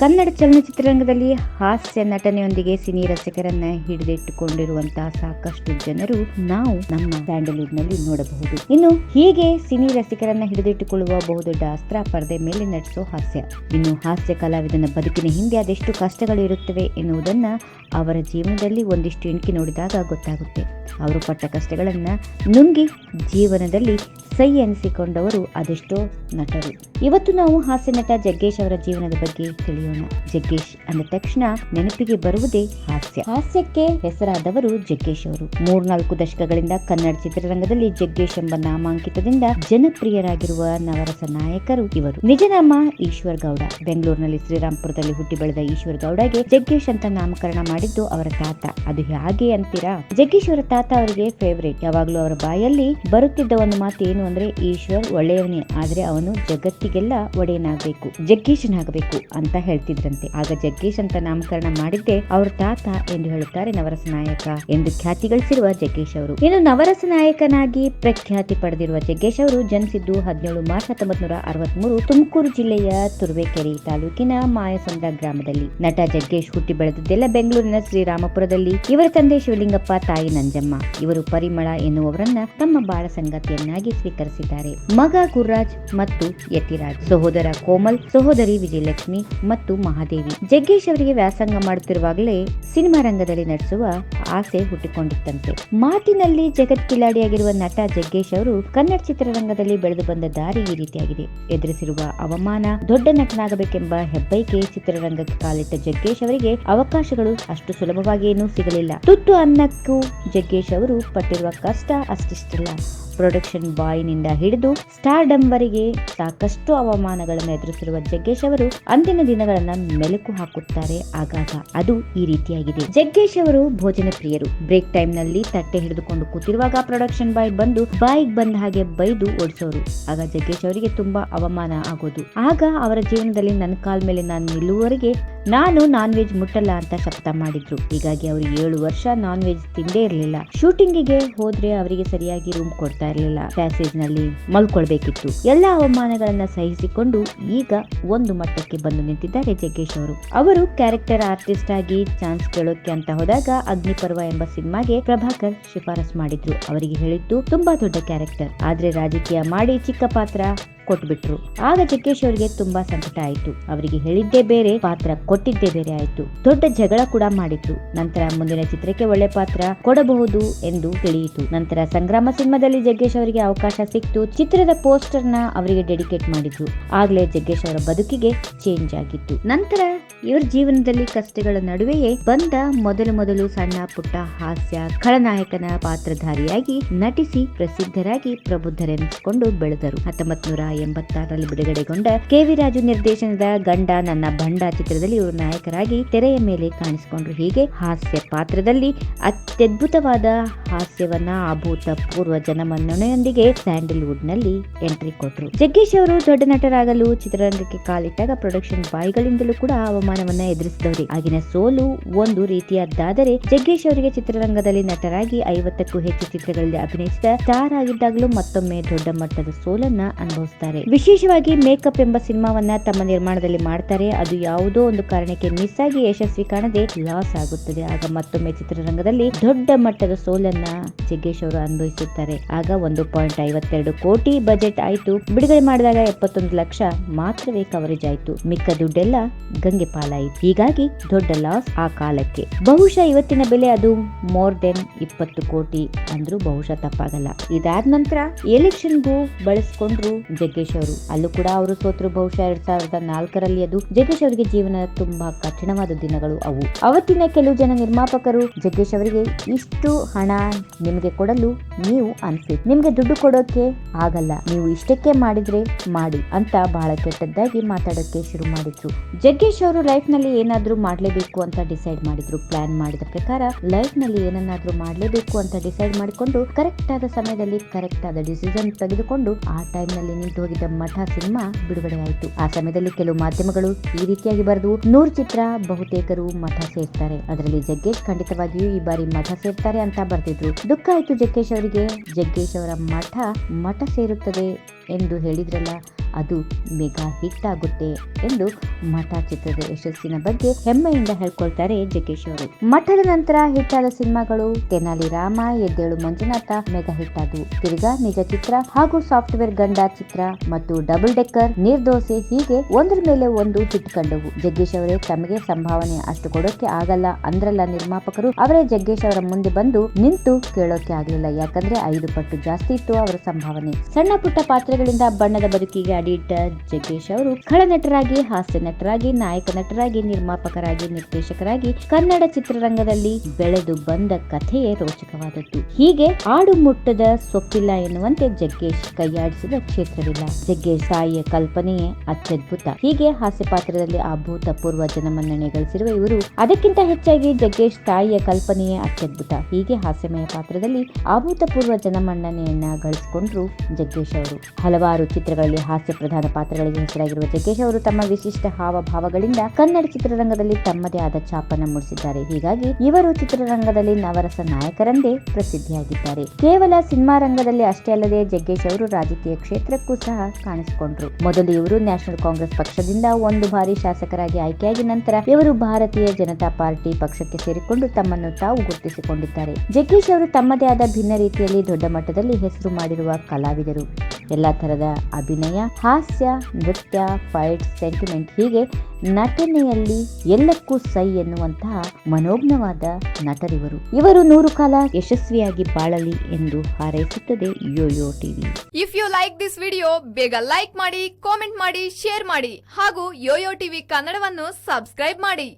ಕನ್ನಡ ಚಲನಚಿತ್ರರಂಗದಲ್ಲಿ ಹಾಸ್ಯ ನಟನೆಯೊಂದಿಗೆ ಸಿನಿ ರಸಿಕರನ್ನ ಹಿಡಿದಿಟ್ಟುಕೊಂಡಿರುವಂತಹ ಸಾಕಷ್ಟು ಜನರು ನಾವು ನಮ್ಮ ಸ್ಯಾಂಡಲ್ವುಡ್ ನಲ್ಲಿ ನೋಡಬಹುದು. ಇನ್ನು ಹೀಗೆ ಸಿನಿ ರಸಿಕರನ್ನ ಹಿಡಿದಿಟ್ಟುಕೊಳ್ಳುವ ಬಹುದೊಡ್ಡ ಅಸ್ತ್ರ ಪರದೆ ಮೇಲೆ ನಟಿಸೋ ಹಾಸ್ಯ. ಇನ್ನು ಹಾಸ್ಯ ಕಲಾವಿದನ ಬದುಕಿನ ಹಿಂದೆ ಅದೆಷ್ಟು ಕಷ್ಟಗಳು ಇರುತ್ತವೆ ಎನ್ನುವುದನ್ನ ಅವರ ಜೀವನದಲ್ಲಿ ಒಂದಿಷ್ಟು ಇಣುಕಿ ನೋಡಿದಾಗ ಗೊತ್ತಾಗುತ್ತೆ. ಅವರು ಪಟ್ಟ ಕಷ್ಟಗಳನ್ನ ನುಂಗಿ ಜೀವನದಲ್ಲಿ ಸೈ ಎನಿಸಿಕೊಂಡವರು ಅದೆಷ್ಟೋ ನಟರು. ಇವತ್ತು ನಾವು ಹಾಸ್ಯ ನಟ ಜಗ್ಗೇಶ್ ಅವರ ಜೀವನದ ಬಗ್ಗೆ ತಿಳಿಯೋಣ. ಜಗ್ಗೇಶ್ ಅಂದ ತಕ್ಷಣ ನೆನಪಿಗೆ ಬರುವುದೇ ಹಾಸ್ಯ. ಹಾಸ್ಯಕ್ಕೆ ಹೆಸರಾದವರು ಜಗ್ಗೇಶ್ ಅವರು. 3-4 ದಶಕಗಳಿಂದ ಕನ್ನಡ ಚಿತ್ರರಂಗದಲ್ಲಿ ಜಗ್ಗೇಶ್ ಎಂಬ ನಾಮಾಂಕಿತದಿಂದ ಜನಪ್ರಿಯರಾಗಿರುವ ನವರಸ ನಾಯಕರು ಇವರು. ನಿಜ ನಾಮ ಈಶ್ವರ್ ಗೌಡ. ಬೆಂಗಳೂರಿನಲ್ಲಿ ಶ್ರೀರಾಮ್ಪುರದಲ್ಲಿ ಹುಟ್ಟಿ ಬೆಳೆದ ಈಶ್ವರ್ ಗೌಡಗೆ ಜಗ್ಗೇಶ್ ಅಂತ ನಾಮಕರಣ ಮಾಡಿದ್ದು ಅವರ ತಾತ. ಅದು ಹೇಗೆ ಅಂತೀರಾ? ಜಗ್ಗೇಶ್ ಅವರ ತಾತ ಅವರಿಗೆ ಫೇವರೇಟ್. ಯಾವಾಗ್ಲೂ ಅವರ ಬಾಯಲ್ಲಿ ಬರುತ್ತಿದ್ದ ಒಂದು ಮಾತು ಏನು ಅಂದ್ರೆ, ಈಶ್ವರ್ ಒಳ್ಳೆಯವನೇ, ಆದ್ರೆ ಅವನು ಜಗತ್ತಿಗೆಲ್ಲ ಒಡೆಯನಾಗಬೇಕು, ಜಗ್ಗೇಶನಾಗಬೇಕು ಅಂತ ಹೇಳ್ತಿದ್ರಂತೆ. ಆಗ ಜಗ್ಗೇಶ್ ಅಂತ ನಾಮಕರಣ ಮಾಡಿದ್ದೆ ಅವ್ರ ತಾತ ಎಂದು ಹೇಳುತ್ತಾರೆ ನವರಸ ನಾಯಕ ಎಂದು ಖ್ಯಾತಿ ಗಳಿಸಿರುವ ಜಗ್ಗೇಶ್ ಅವರು. ಇನ್ನು ನವರಸ ನಾಯಕನಾಗಿ ಪ್ರಖ್ಯಾತಿ ಪಡೆದಿರುವ ಜಗ್ಗೇಶ್ ಅವರು ಜನಿಸಿದ್ದು 17 ಮಾರ್ಚ್ 1963 ತುಮಕೂರು ಜಿಲ್ಲೆಯ ತುರುವೇಕೆರೆ ತಾಲೂಕಿನ ಮಾಯಸಂದ್ರ ಗ್ರಾಮದಲ್ಲಿ. ನಟ ಜಗ್ಗೇಶ್ ಹುಟ್ಟಿ ಬೆಳೆದದ್ದೆಲ್ಲ ಬೆಂಗಳೂರಿನ ಶ್ರೀರಾಮಪುರದಲ್ಲಿ. ಇವರ ತಂದೆ ಶಿವಲಿಂಗಪ್ಪ, ತಾಯಿ ನಂಜಮ್ಮ. ಇವರು ಪರಿಮಳ ಎನ್ನುವವರನ್ನ ತಮ್ಮ ಬಾಳ ಸಂಗಾತಿಯನ್ನಾಗಿ ಸ್ವೀಕರಿಸಿದ್ದಾರೆ. ಮಗ ಗುರ್ರಾಜ್ ಮತ್ತು ಯತಿರಾಜ್, ಸಹೋದರ ಕೋಮಲ್, ಸಹೋದರಿ ವಿಜಯಲಕ್ಷ್ಮಿ ಮತ್ತು ಮಹಾದೇವಿ. ಜಗ್ಗೇಶ್ ಅವರಿಗೆ ವ್ಯಾಸಂಗ ಮಾಡುತ್ತಿರುವಾಗಲೇ ಸಿನಿಮಾ ರಂಗದಲ್ಲಿ ನಟಿಸುವ ಆಸೆ ಹುಟ್ಟಿಕೊಂಡಿತ್ತಂತೆ. ಮಾತಿನಲ್ಲಿ ಜಗತ್ ಕಿಲಾಡಿಯಾಗಿರುವ ನಟ ಜಗ್ಗೇಶ್ ಅವರು ಕನ್ನಡ ಚಿತ್ರರಂಗದಲ್ಲಿ ಬೆಳೆದು ಬಂದ ದಾರಿ ಈ ರೀತಿಯಾಗಿದೆ. ಎದುರಿಸಿರುವ ಅವಮಾನ, ದೊಡ್ಡ ನಟನಾಗಬೇಕೆಂಬ ಹೆಬ್ಬೈಕೆ ಚಿತ್ರರಂಗಕ್ಕೆ ಕಾಲಿಟ್ಟ ಜಗ್ಗೇಶ್ ಅವರಿಗೆ ಅವಕಾಶಗಳು ಅಷ್ಟು ಸುಲಭವಾಗಿ ಏನೂ ಸಿಗಲಿಲ್ಲ. ತುತ್ತು ಅನ್ನಕ್ಕೂ ಜಗ್ಗೇಶ್ ಅವರು ಪಟ್ಟಿರುವ ಕಷ್ಟ ಅಷ್ಟಿಷ್ಟಲ್ಲ. ಪ್ರೊಡಕ್ಷನ್ ಬಾಯ್ ನಿಂದ ಹಿಡಿದು ಸ್ಟಾರ್ಡಮ್ ವರೆಗೆ ಸಾಕಷ್ಟು ಅವಮಾನಗಳನ್ನು ಎದುರಿಸಿರುವ ಜಗ್ಗೇಶ್ ಅವರು ಅಂದಿನ ದಿನಗಳನ್ನ ಮೆಲುಕು ಹಾಕುತ್ತಾರೆ ಆಗಾಗ. ಅದು ಈ ರೀತಿಯಾಗಿದೆ. ಜಗ್ಗೇಶ್ ಅವರು ಭೋಜನ ಪ್ರಿಯರು. ಬ್ರೇಕ್ ಟೈಮ್ ನಲ್ಲಿ ತಟ್ಟೆ ಹಿಡಿದುಕೊಂಡು ಕೂತಿರುವಾಗ ಪ್ರೊಡಕ್ಷನ್ ಬಾಯ್ ಬಂದು ಬಾಯಿಗೆ ಬಂದ ಹಾಗೆ ಬೈದು ಓಡಿಸೋರು. ಆಗ ಜಗ್ಗೇಶ್ ಅವರಿಗೆ ತುಂಬಾ ಅವಮಾನ ಆಗೋದು. ಆಗ ಅವರ ಜೀವನದಲ್ಲಿ ನನ್ನ ಕಾಲ್ ಮೇಲೆ ನಾನು ನಿಲ್ಲುವವರೆಗೆ ನಾನು ನಾನ್ ವೆಜ್ ಮುಟ್ಟಲ್ಲ ಅಂತ ಶಪಥ ಮಾಡಿದ್ರು. ಹೀಗಾಗಿ ಅವರು 7 ವರ್ಷ ನಾನ್ ವೆಜ್ ತಿಂದೇ ಇರಲಿಲ್ಲ. ಶೂಟಿಂಗಿಗೆ ಹೋದ್ರೆ ಅವರಿಗೆ ಸರಿಯಾಗಿ ರೂಮ್ ಕೊಡ್ತಾ ಇರಲಿಲ್ಲ. ಪ್ಯಾಸೇಜ್ ನಲ್ಲಿ ಮಲ್ಕೊಳ್ಬೇಕಿತ್ತು. ಎಲ್ಲಾ ಅವಮಾನಗಳನ್ನ ಸಹಿಸಿಕೊಂಡು ಈಗ ಒಂದು ಮಟ್ಟಕ್ಕೆ ಬಂದು ನಿಂತಿದ್ದಾರೆ ಜಗ್ಗೇಶ್ ಅವರು. ಅವರು ಕ್ಯಾರೆಕ್ಟರ್ ಆರ್ಟಿಸ್ಟ್ ಆಗಿ ಚಾನ್ಸ್ ಕೇಳೋಕೆ ಅಂತ ಹೋದಾಗ ಅಗ್ನಿಪರ್ವ ಎಂಬ ಸಿನಿಮಾಗೆ ಪ್ರಭಾಕರ್ ಶಿಫಾರಸ್ ಮಾಡಿದ್ರು. ಅವರಿಗೆ ಹೇಳಿದ್ದು ತುಂಬಾ ದೊಡ್ಡ ಕ್ಯಾರೆಕ್ಟರ್, ಆದ್ರೆ ರಾಜಕೀಯ ಮಾಡಿ ಚಿಕ್ಕ ಪಾತ್ರ ಕೊಟ್ಬಿಟ್ರು. ಆಗ ಜಗ್ಗೇಶ್ ಅವರಿಗೆ ತುಂಬಾ ಸಂಕಟ ಆಯ್ತು. ಅವರಿಗೆ ಹೇಳಿದ್ದೇ ಬೇರೆ, ಪಾತ್ರ ಕೊಟ್ಟಿದ್ದೇ ಬೇರೆ ಆಯ್ತು. ದೊಡ್ಡ ಜಗಳ ಕೂಡ ಮಾಡಿದ್ರು. ನಂತರ ಮುಂದಿನ ಚಿತ್ರಕ್ಕೆ ಒಳ್ಳೆ ಪಾತ್ರ ಕೊಡಬಹುದು ಎಂದು ತಿಳಿಯಿತು. ನಂತರ ಸಂಗ್ರಾಮ ಸಿನಿಮಾದಲ್ಲಿ ಜಗ್ಗೇಶ್ ಅವರಿಗೆ ಅವಕಾಶ ಸಿಕ್ತು. ಚಿತ್ರದ ಪೋಸ್ಟರ್ ನ ಅವರಿಗೆ ಡೆಡಿಕೇಟ್ ಮಾಡಿದ್ರು. ಆಗ್ಲೇ ಜಗ್ಗೇಶ್ ಅವರ ಬದುಕಿಗೆ ಚೇಂಜ್ ಆಗಿತ್ತು. ನಂತರ ಇವರ ಜೀವನದಲ್ಲಿ ಕಷ್ಟಗಳ ನಡುವೆಯೇ ಬಂದ ಮೊದಲು ಸಣ್ಣ ಪುಟ್ಟ ಹಾಸ್ಯ ಖಳನಾಯಕನ ಪಾತ್ರಧಾರಿಯಾಗಿ ನಟಿಸಿ ಪ್ರಸಿದ್ಧರಾಗಿ ಪ್ರಬುದ್ಧರೆನಿಸಿಕೊಂಡು ಬೆಳೆದರು. 1986ರಲ್ಲಿ ಬಿಡುಗಡೆಗೊಂಡ ಕೆ.ವಿ. ರಾಜು ನಿರ್ದೇಶನದ ಗಂಡ ನನ್ನ ಬಂಡ ಚಿತ್ರದಲ್ಲಿ ಇವರು ನಾಯಕರಾಗಿ ತೆರೆಯ ಮೇಲೆ ಕಾಣಿಸಿಕೊಂಡ್ರು. ಹೀಗೆ ಹಾಸ್ಯ ಪಾತ್ರದಲ್ಲಿ ಅತ್ಯದ್ಭುತವಾದ ಹಾಸ್ಯವನ್ನ ಅಭೂತಪೂರ್ವ ಜನಮನ್ನಣೆಯೊಂದಿಗೆ ಸ್ಯಾಂಡಲ್ವುಡ್ ನಲ್ಲಿ ಎಂಟ್ರಿ ಕೊಟ್ಟರು. ಜಗ್ಗೇಶ್ ಅವರು ದೊಡ್ಡ ನಟರಾಗಲು ಚಿತ್ರರಂಗಕ್ಕೆ ಕಾಲಿಟ್ಟಾಗ ಪ್ರೊಡಕ್ಷನ್ ಬಾಯ್ಗಳಿಂದಲೂ ಕೂಡ ಅವಮಾನವನ್ನ ಎದುರಿಸಿದವರು. ಆಗಿನ ಸೋಲು ಒಂದು ರೀತಿಯದ್ದಾದರೆ ಜಗ್ಗೇಶ್ ಅವರಿಗೆ ಚಿತ್ರರಂಗದಲ್ಲಿ ನಟರಾಗಿ 50ಕ್ಕೂ ಹೆಚ್ಚು ಚಿತ್ರಗಳಲ್ಲಿ ಅಭಿನಯಿಸಿದ ಸ್ಟಾರ್ ಆಗಿದ್ದಾಗಲೂ ಮತ್ತೊಮ್ಮೆ ದೊಡ್ಡ ಮಟ್ಟದ ಸೋಲನ್ನ ಅನುಭವಿಸುತ್ತಾರೆ. ವಿಶೇಷವಾಗಿ ಮೇಕಪ್ ಎಂಬ ಸಿನಿಮಾವನ್ನ ತಮ್ಮ ನಿರ್ಮಾಣದಲ್ಲಿ ಮಾಡ್ತಾರೆ. ಅದು ಯಾವುದೋ ಒಂದು ಕಾರಣಕ್ಕೆ ಮಿಸ್ ಆಗಿ ಯಶಸ್ವಿ ಕಾಣದೆ ಲಾಸ್ ಆಗುತ್ತದೆ. ಆಗ ಮತ್ತೊಮ್ಮೆ ಚಿತ್ರರಂಗದಲ್ಲಿ ದೊಡ್ಡ ಮಟ್ಟದ ಸೋಲನ್ನ ಜಗ್ಗೇಶ್ ಅವರು ಅನುಭವಿಸುತ್ತಾರೆ. ಆಗ 1.52 ಕೋಟಿ ಬಜೆಟ್ ಆಯ್ತು. ಬಿಡುಗಡೆ ಮಾಡಿದಾಗ 71 ಲಕ್ಷ ಮಾತ್ರವೇ ಕವರೇಜ್ ಆಯ್ತು. ಮಿಕ್ಕ ದುಡ್ಡೆಲ್ಲ ಗಂಗೆ ಪಾಲಾಯಿತು. ಹೀಗಾಗಿ ದೊಡ್ಡ ಲಾಸ್ ಆ ಕಾಲಕ್ಕೆ. ಬಹುಶಃ ಇವತ್ತಿನ ಬೆಲೆ ಅದು ಮೋರ್ ದೆನ್ 20 ಕೋಟಿ ಅಂದ್ರೂ ಬಹುಶಃ ತಪ್ಪಾಗಲ್ಲ. ಇದಾದ ನಂತರ ಎಲೆಕ್ಷನ್ಗೂ ಬಳಸ್ಕೊಂಡ್ರು ಜಗ್ಗೇಶ್ ಅವರು. ಅಲ್ಲೂ ಕೂಡ ಅವರು ಸೋತರು. ಬಹುಶಃ 2004ರಲ್ಲಿ ಅದು ಜಗ್ಗೇಶ್ ಅವರಿಗೆ ಜೀವನ ತುಂಬಾ ಕಠಿಣವಾದ ದಿನಗಳು ಅವು. ಅವತ್ತಿನ ಕೆಲವು ಜನ ನಿರ್ಮಾಪಕರು ಜಗ್ಗೇಶ್ ಅವರಿಗೆ ಇಷ್ಟು ಹಣ ನಿಮಗೆ ಕೊಡಲು ನೀವು ಅನ್ಫಿಟ್, ನಿಮ್ಗೆ ದುಡ್ಡು ಕೊಡೋಕೆ ಆಗಲ್ಲ, ನೀವು ಇಷ್ಟಕ್ಕೆ ಮಾಡಿದ್ರೆ ಮಾಡಿ ಅಂತ ಬಹಳ ಕೆಟ್ಟದ್ದಾಗಿ ಮಾತಾಡೋಕೆ ಶುರು ಮಾಡಿದ್ರು. ಜಗ್ಗೇಶ್ ಅವರು ಲೈಫ್ ನಲ್ಲಿ ಏನಾದ್ರೂ ಮಾಡ್ಲೇಬೇಕು ಅಂತ ಡಿಸೈಡ್ ಮಾಡಿದ್ರು. ಪ್ಲಾನ್ ಮಾಡಿದ ಪ್ರಕಾರ ಲೈಫ್ ನಲ್ಲಿ ಏನನ್ನಾದ್ರೂ ಮಾಡ್ಲೇಬೇಕು ಅಂತ ಡಿಸೈಡ್ ಮಾಡಿಕೊಂಡು ಕರೆಕ್ಟ್ ಆದ ಸಮಯದಲ್ಲಿ ಕರೆಕ್ಟ್ ಆದ ಡಿಸಿಷನ್ ತೆಗೆದುಕೊಂಡು ಆ ಟೈಮ್ ನಲ್ಲಿ ನಿಂತು ಹೋಗಿದ್ದ ಮಠ ಸಿನಿಮಾ ಬಿಡುಗಡೆ ಆಯಿತು. ಆ ಸಮಯದಲ್ಲಿ ಕೆಲವು ಮಾಧ್ಯಮಗಳು ಈ ರೀತಿಯಾಗಿ ಬರೆದು 100 ಚಿತ್ರ ಬಹುತೇಕರು ಮಠ ಸೇರ್ತಾರೆ, ಅದರಲ್ಲಿ ಜಗ್ಗೇಶ್ ಖಂಡಿತವಾಗಿಯೂ ಈ ಬಾರಿ ಮಠ ಸೇರ್ತಾರೆ ಅಂತ ಬರ್ತಿದ್ರು. ದುಃಖ ಆಯ್ತು ಜಗ್ಗೇಶ್ ಅವರಿಗೆ. ಜಗ್ಗೇಶ್ ಅವರ ಮಠ ಸೇರುತ್ತದೆ ಎಂದು ಹೇಳಿದ್ರಲ್ಲ, ಅದು ಮೆಗಾ ಹಿಟ್ ಆಗುತ್ತೆ ಎಂದು ಮಠ ಚಿತ್ರದ ಯಶಸ್ಸಿನ ಬಗ್ಗೆ ಹೆಮ್ಮೆಯಿಂದ ಹೇಳ್ಕೊಳ್ತಾರೆ ಜಗ್ಗೇಶ್ ಅವರು. ಮಠದ ನಂತರ ಹಿಟ್ ಆದ ಸಿನಿಮಾಗಳು ತೆನಾಲಿ ರಾಮ, ಎದ್ದೇಳು ಮಂಜುನಾಥ ಮೆಗಾ ಹಿಟ್ ಆದವು. ತಿರ್ಗಾ ನಿಜ ಚಿತ್ರ ಹಾಗೂ ಸಾಫ್ಟ್ವೇರ್ ಗಂಡ ಚಿತ್ರ ಮತ್ತು ಡಬಲ್ ಡೆಕ್ಕರ್, ನಿರ್ದೋಸೆ ಹೀಗೆ ಒಂದ್ರ ಮೇಲೆ ಒಂದು ಹಿಟ್ ಕಂಡವು. ಜಗ್ಗೇಶ್ ಅವರೇ ತಮಗೆ ಸಂಭಾವನೆ ಅಷ್ಟು ಕೊಡೋಕೆ ಆಗಲ್ಲ ಅಂದ್ರಲ್ಲ ನಿರ್ಮಾಪಕರು, ಅವರೇ ಜಗ್ಗೇಶ್ ಅವರ ಮುಂದೆ ಬಂದು ನಿಂತು ಕೇಳೋಕೆ ಆಗ್ಲಿಲ್ಲ. ಯಾಕಂದ್ರೆ 5 ಪಟ್ಟು ಜಾಸ್ತಿ ಇತ್ತು ಅವರ ಸಂಭಾವನೆ. ಸಣ್ಣ ಪುಟ್ಟ ಪಾತ್ರಗಳಿಂದ ಬಣ್ಣದ ಬದುಕಿಗೆ ಅಡಿಯಿಟ್ಟ ಜಗ್ಗೇಶ್ ಅವರು ಖಳ ನಟರಾಗಿ, ಹಾಸ್ಯ ನಟರಾಗಿ, ನಾಯಕ ನಟರಾಗಿ, ನಿರ್ಮಾಪಕರಾಗಿ, ನಿರ್ದೇಶಕರಾಗಿ ಕನ್ನಡ ಚಿತ್ರರಂಗದಲ್ಲಿ ಬೆಳೆದು ಬಂದ ಕಥೆಯೇ ರೋಚಕವಾದದ್ದು. ಹೀಗೆ ಆಡು ಮುಟ್ಟದ ಸೊಪ್ಪಿಲ್ಲ ಎನ್ನುವಂತೆ ಜಗ್ಗೇಶ್ ಕೈಯಾಡಿಸಿದ ಕ್ಷೇತ್ರವಿಲ್ಲ. ಜಗ್ಗೇಶ್ ತಾಯಿಯ ಕಲ್ಪನೆಯೇ ಅತ್ಯದ್ಭುತ. ಹೀಗೆ ಹಾಸ್ಯ ಪಾತ್ರದಲ್ಲಿ ಅಭೂತಪೂರ್ವ ಜನಮನ್ನಣೆ ಗಳಿಸಿರುವ ಇವರು, ಅದಕ್ಕಿಂತ ಹೆಚ್ಚಾಗಿ ಜಗ್ಗೇಶ್ ತಾಯಿಯ ಕಲ್ಪನೆಯೇ ಅತ್ಯದ್ಭುತ. ಹೀಗೆ ಹಾಸ್ಯಮಯ ಪಾತ್ರದಲ್ಲಿ ಅಭೂತಪೂರ್ವ ಜನಮನ್ನಣೆಯನ್ನ ಗಳಿಸಿಕೊಂಡ್ರು ಜಗ್ಗೇಶ್ ಅವರು. ಹಲವಾರು ಚಿತ್ರಗಳಲ್ಲಿ ಹಾಸ್ಯ ಪ್ರಧಾನ ಪಾತ್ರಗಳಿಗೆ ಹೆಸರಾಗಿರುವ ಜಗ್ಗೇಶ್ ಅವರು ತಮ್ಮ ವಿಶಿಷ್ಟ ಹಾವಭಾವಗಳಿಂದ ಕನ್ನಡ ಚಿತ್ರರಂಗದಲ್ಲಿ ತಮ್ಮದೇ ಆದ ಛಾಪನ್ನ ಮೂಡಿಸಿದ್ದಾರೆ. ಹೀಗಾಗಿ ಇವರು ಚಿತ್ರರಂಗದಲ್ಲಿ ನವರಸ ನಾಯಕರೆಂದೇ ಪ್ರಸಿದ್ಧಿಯಾಗಿದ್ದಾರೆ. ಕೇವಲ ಸಿನಿಮಾ ರಂಗದಲ್ಲಿ ಅಷ್ಟೇ ಅಲ್ಲದೆ ಜಗ್ಗೇಶ್ ಅವರು ರಾಜಕೀಯ ಕ್ಷೇತ್ರಕ್ಕೂ ಸಹ ಕಾಣಿಸಿಕೊಂಡ್ರು. ಮೊದಲು ಇವರು ನ್ಯಾಷನಲ್ ಕಾಂಗ್ರೆಸ್ ಪಕ್ಷದಿಂದ 1 ಬಾರಿ ಶಾಸಕರಾಗಿ ಆಯ್ಕೆಯಾಗಿ ನಂತರ ಇವರು ಭಾರತೀಯ ಜನತಾ ಪಾರ್ಟಿ ಪಕ್ಷಕ್ಕೆ ಸೇರಿಕೊಂಡು ತಮ್ಮನ್ನು ತಾವು ಗುರುತಿಸಿಕೊಂಡಿದ್ದಾರೆ. ಜಗ್ಗೇಶ್ ಅವರು ತಮ್ಮದೇ ಆದ ಭಿನ್ನ ರೀತಿಯಲ್ಲಿ ದೊಡ್ಡ ಮಟ್ಟದಲ್ಲಿ ಹೆಸರು ಮಾಡಿರುವ ಕಲಾವಿದರು. ಎಲ್ಲಾ ತರದ ಅಭಿನಯ, ಹಾಸ್ಯ, ನೃತ್ಯ, ಫೈಟ್, ಸೆಂಟಿಮೆಂಟ್ ಹೀಗೆ ನಟನೆಯಲ್ಲಿ ಎಲ್ಲಕ್ಕೂ ಸೈ ಎನ್ನುವಂತಹ ಮನೋಜ್ಞವಾದ ನಟರಿವರು. ಇವರು 100 ಕಾಲ ಯಶಸ್ವಿಯಾಗಿ ಬಾಳಲಿ ಎಂದು ಹಾರೈಸುತ್ತದೆ Yoyo TV. If you like this video, ಬೇಗ ಲೈಕ್ ಮಾಡಿ, ಕಾಮೆಂಟ್ ಮಾಡಿ, ಶೇರ್ ಮಾಡಿ ಹಾಗೂ ಯೋಯೋ ಟಿವಿ ಕನ್ನಡವನ್ನು ಸಬ್ಸ್ಕ್ರೈಬ್ ಮಾಡಿ.